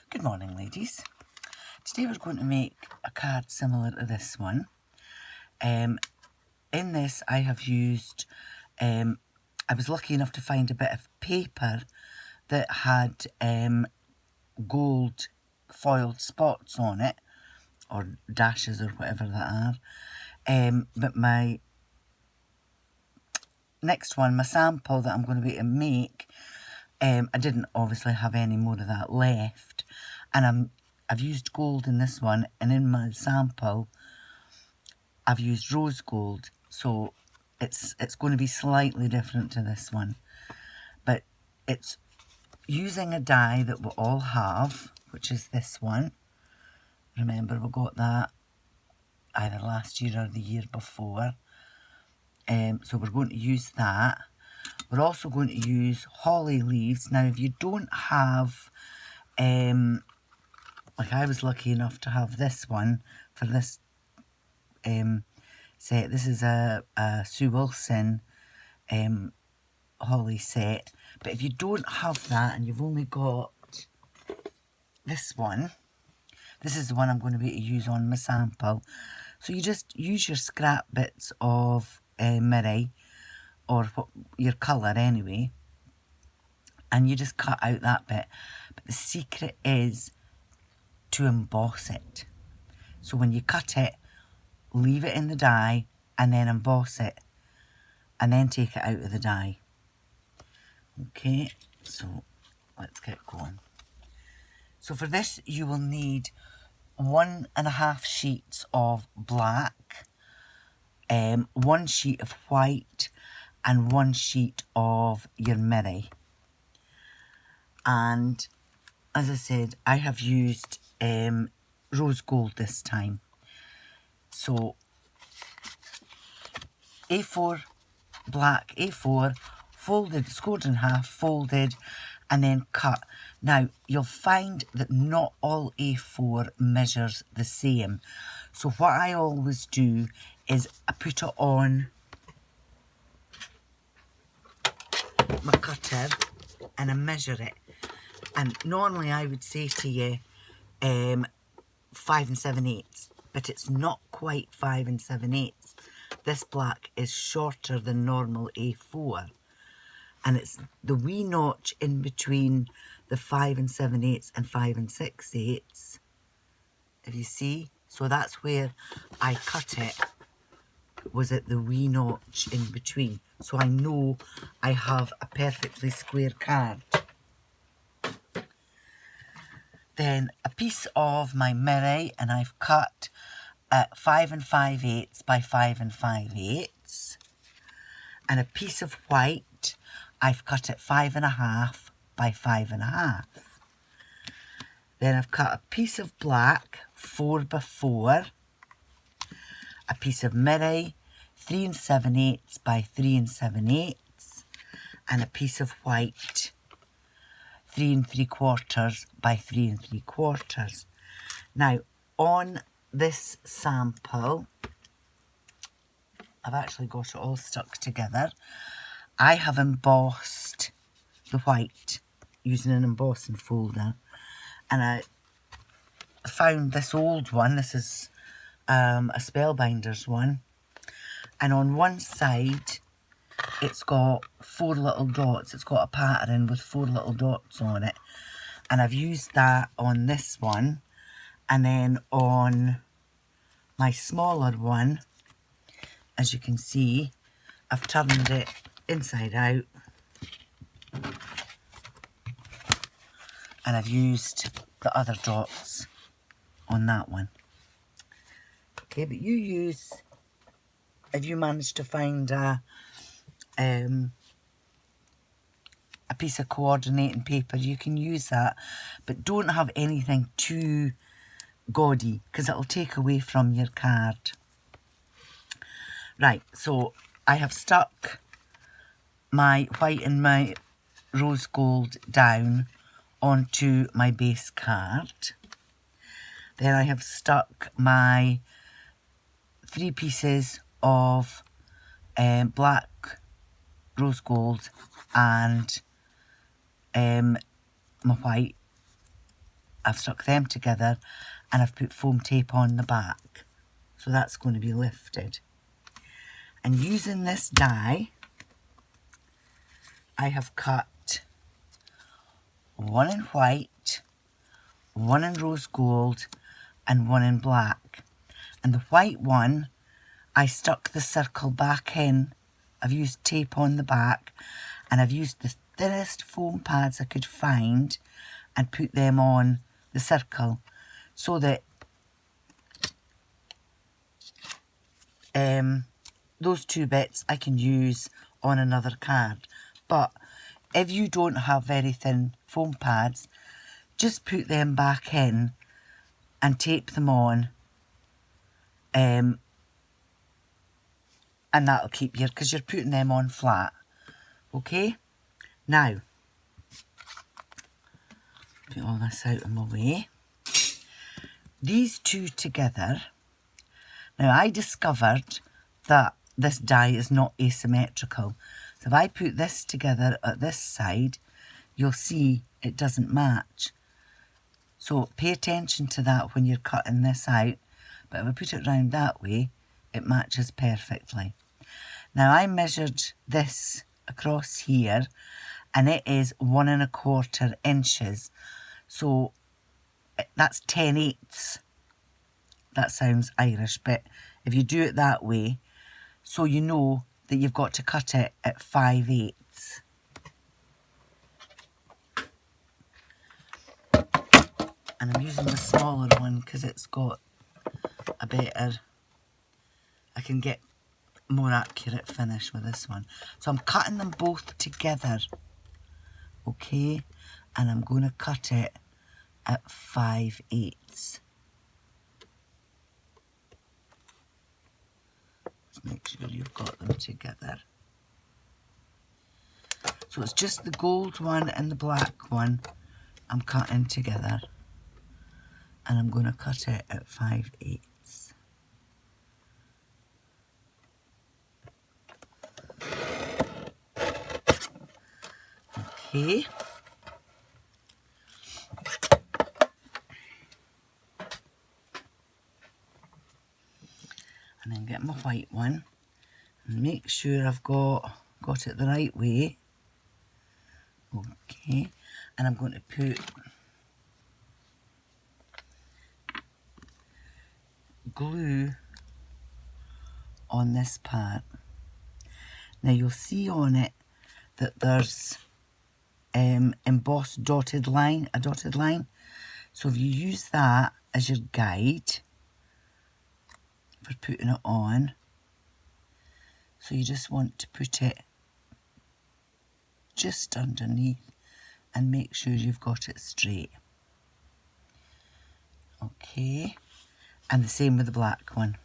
Good morning, ladies. Today we're going to make a card similar to this one. In this I have used, I was lucky enough to find a bit of paper that had gold foiled spots on it, or dashes or whatever that are. But my next one, my sample that I'm going to be able to make, I didn't obviously have any more of that left, and I've used gold in this one, and in my sample I've used rose gold, so it's going to be slightly different to this one, but it's using a die that we all have, which is this one. Remember, we got that either last year or the year before, so we're going to use that. We're also going to use holly leaves. Now, if you don't have, like I was lucky enough to have this one for this set. This is a Sue Wilson holly set. But if you don't have that and you've only got this one, this is the one I'm going to be able to use on my sample. So you just use your scrap bits of mirri, or your colour anyway, and you just cut out that bit. But the secret is to emboss it. So when you cut it, leave it in the die and then emboss it, and then take it out of the die. Okay, so let's get going. So for this you will need 1.5 sheets of black, 1 sheet of white, and 1 sheet of your mirri. And as I said, I have used rose gold this time. So A4 black, A4 folded, scored in half, folded, and then cut. Now you'll find that not all A4 measures the same. So what I always do is I put it on my cutter and I measure it. And normally I would say to you 5 7/8, but it's not quite 5 7/8. This black is shorter than normal A4, and it's the wee notch in between the 5 7/8 and 5 6/8, if you see. So that's where I cut it, was at the wee notch in between, so I know I have a perfectly square card. Then a piece of my mirri, and I've cut at 5 5/8 by 5 5/8, and a piece of white I've cut at 5 1/2 by 5 1/2. Then I've cut a piece of black 4 by 4, a piece of mirri 3 7/8 by 3 7/8, and a piece of white 3 3/4 by 3 3/4. Now on this sample, I've actually got it all stuck together. I have embossed the white using an embossing folder, and I found this old one. This is a Spellbinders one, and on one side it's got 4 little dots. It's got a pattern with 4 little dots on it, and I've used that on this one. And then on my smaller one, as you can see, I've turned it inside out, and I've used the other dots on that one. Okay, but you use, if you manage to find a piece of coordinating paper, you can use that, but don't have anything too gaudy, because it'll take away from your card. Right, so I have stuck my white and my rose gold down onto my base card. Then I have stuck my 3 pieces of black, rose gold, and my white I've stuck them together and I've put foam tape on the back. So that's going to be lifted. And using this die, I have cut one in white, one in rose gold, and one in black. And the white one, I stuck the circle back in. I've used tape on the back, and I've used the thinnest foam pads I could find and put them on the circle so that those two bits I can use on another card. But if you don't have very thin foam pads, just put them back in and tape them on, and that'll keep you, because you're putting them on flat. Okay, now put all this out of my way. These two together, now I discovered that this die is not asymmetrical. So if I put this together at this side, you'll see it doesn't match. So pay attention to that when you're cutting this out. But if I put it round that way, it matches perfectly. Now I measured this across here, and it is 1 1/4 inches. So that's 10/8. That sounds Irish, but if you do it that way, so you know that you've got to cut it at 5/8. And I'm using the smaller one because it's got a better, I can get more accurate finish with this one. So I'm cutting them both together, okay? And I'm going to cut it at 5/8. Just make sure you've got them together. So it's just the gold one and the black one I'm cutting together. And I'm going to cut it at 5/8. Okay. And then get my white one and make sure I've got it the right way. Okay. And I'm going to put glue on this part. Now you'll see on it that there's embossed a dotted line. So if you use that as your guide for putting it on, so you just want to put it just underneath and make sure you've got it straight. Okay, and the same with the black one.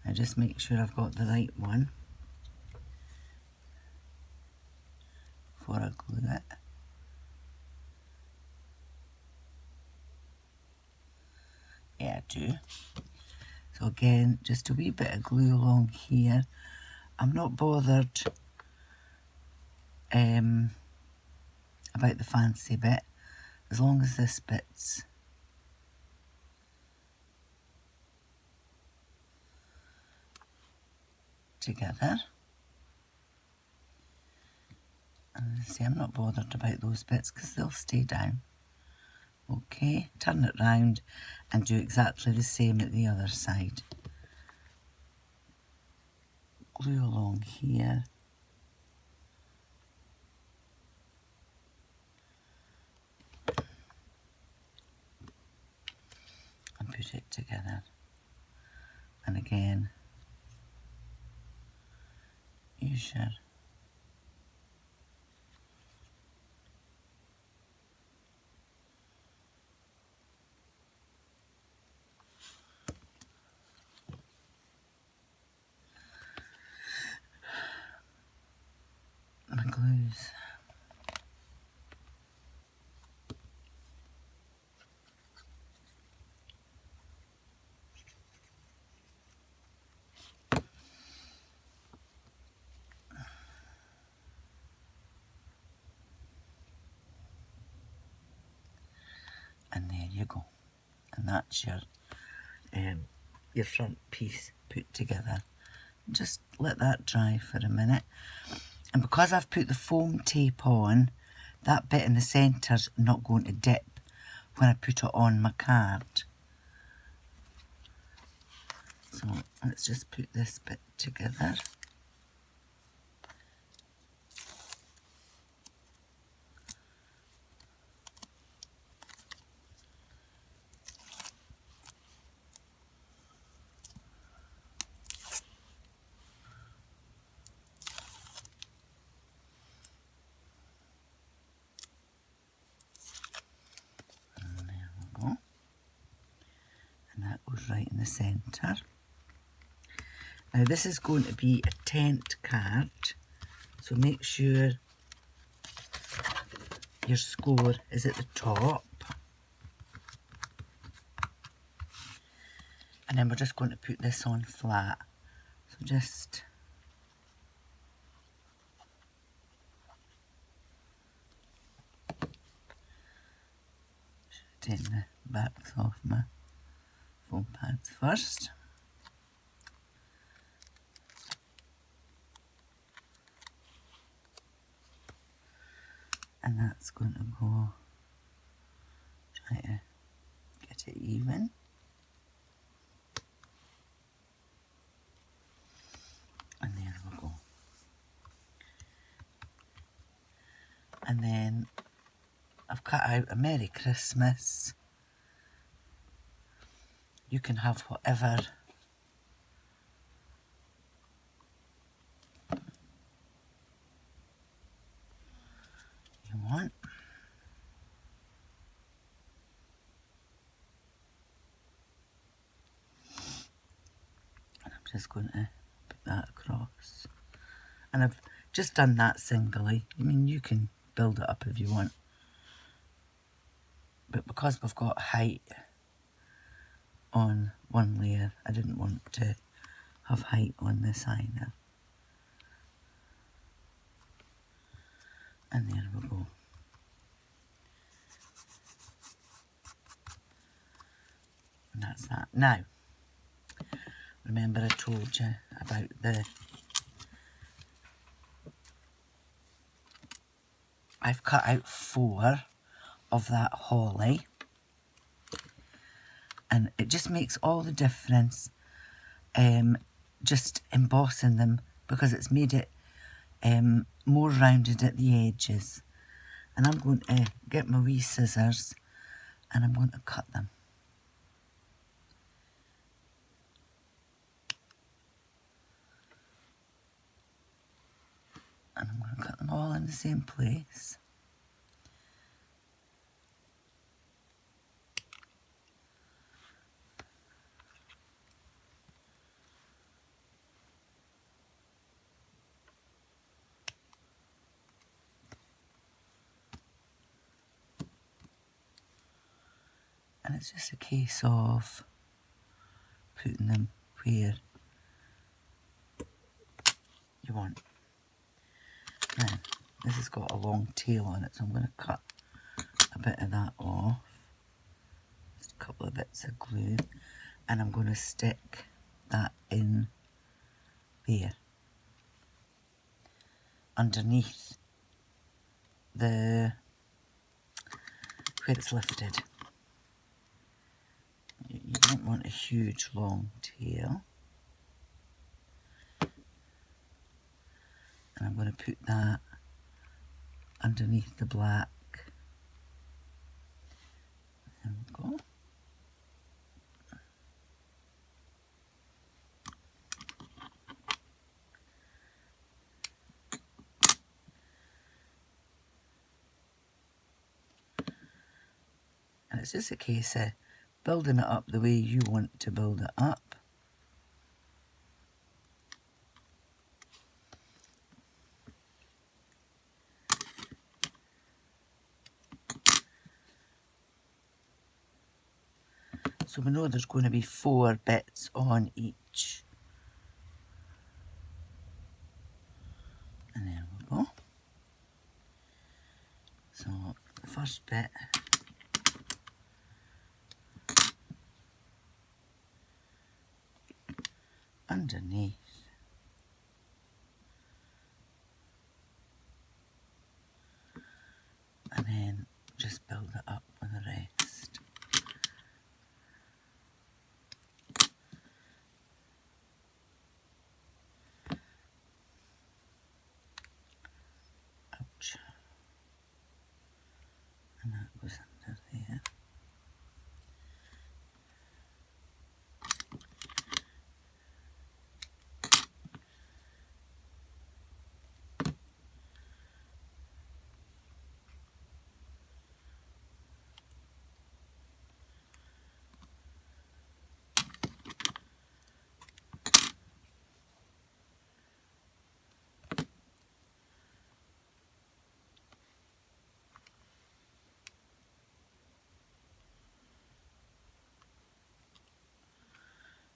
Now just make sure I've got the right one before I glue it. Yeah, I do. So again, just a wee bit of glue along here. I'm not bothered about the fancy bit, as long as this bit's together. And see, I'm not bothered about those bits because they'll stay down. Okay, turn it round and do exactly the same at the other side. Glue along here. And put it together. And again, use your my glues. you go. And that's your front piece put together. Just let that dry for a minute. And because I've put the foam tape on, that bit in the centre's not going to dip when I put it on my card. So let's just put this bit together. And there we go. And that goes right in the centre. Now this is going to be a tent card, so make sure your score is at the top. And then we're just going to put this on flat. So just take the backs off my foam pads first. And that's going to go, try to get it even. And there we go. And then I've cut out a Merry Christmas. You can have whatever you want. And I'm just going to put that across. And I've just done that singly. I mean, you can build it up if you want. But because we've got height on one layer, I didn't want to have height on this either. And there we go. And that's that. Now, remember I told you about I've cut out 4 of that holly. And it just makes all the difference, just embossing them, because it's made it more rounded at the edges. And I'm going to get my wee scissors and I'm going to cut them. And I'm going to cut them all in the same place. And it's just a case of putting them where you want. Now, this has got a long tail on it, so I'm going to cut a bit of that off. Just a couple of bits of glue. And I'm going to stick that in there. Underneath where it's lifted. You don't want a huge long tail. And I'm going to put that underneath the black. There we go. And it's just a case of building it up the way you want to build it up. So we know there's going to be 4 bits on each. And there we go. So the first bit underneath. And then just build it up with the rest. Ouch. And that goes under there.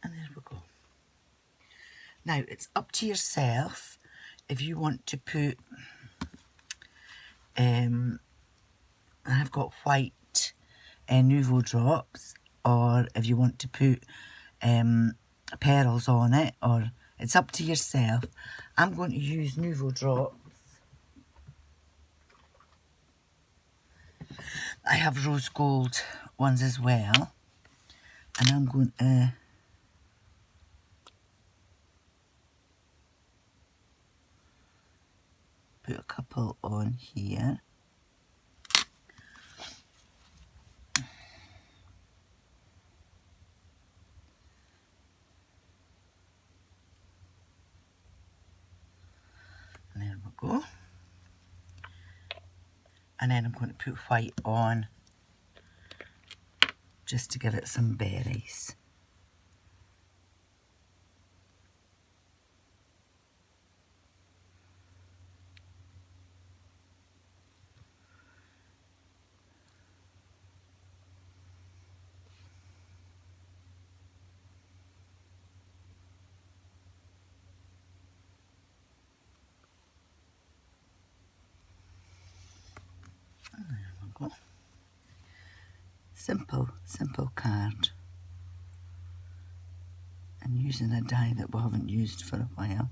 And there we go. Now it's up to yourself if you want to put, I've got white Nouveau drops, or if you want to put pearls on it, or it's up to yourself. I'm going to use Nouveau drops. I have rose gold ones as well, and I'm going to put a couple on here. And there we go. And then I'm going to put white on just to give it some berries. And there we go. Simple card. And using a die that we haven't used for a while.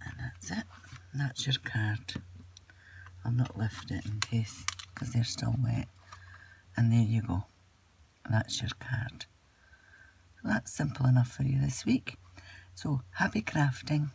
And that's it. And that's your card. I'll not lift it in case, because they're still wet. And there you go. That's your card. So that's simple enough for you this week. So happy crafting.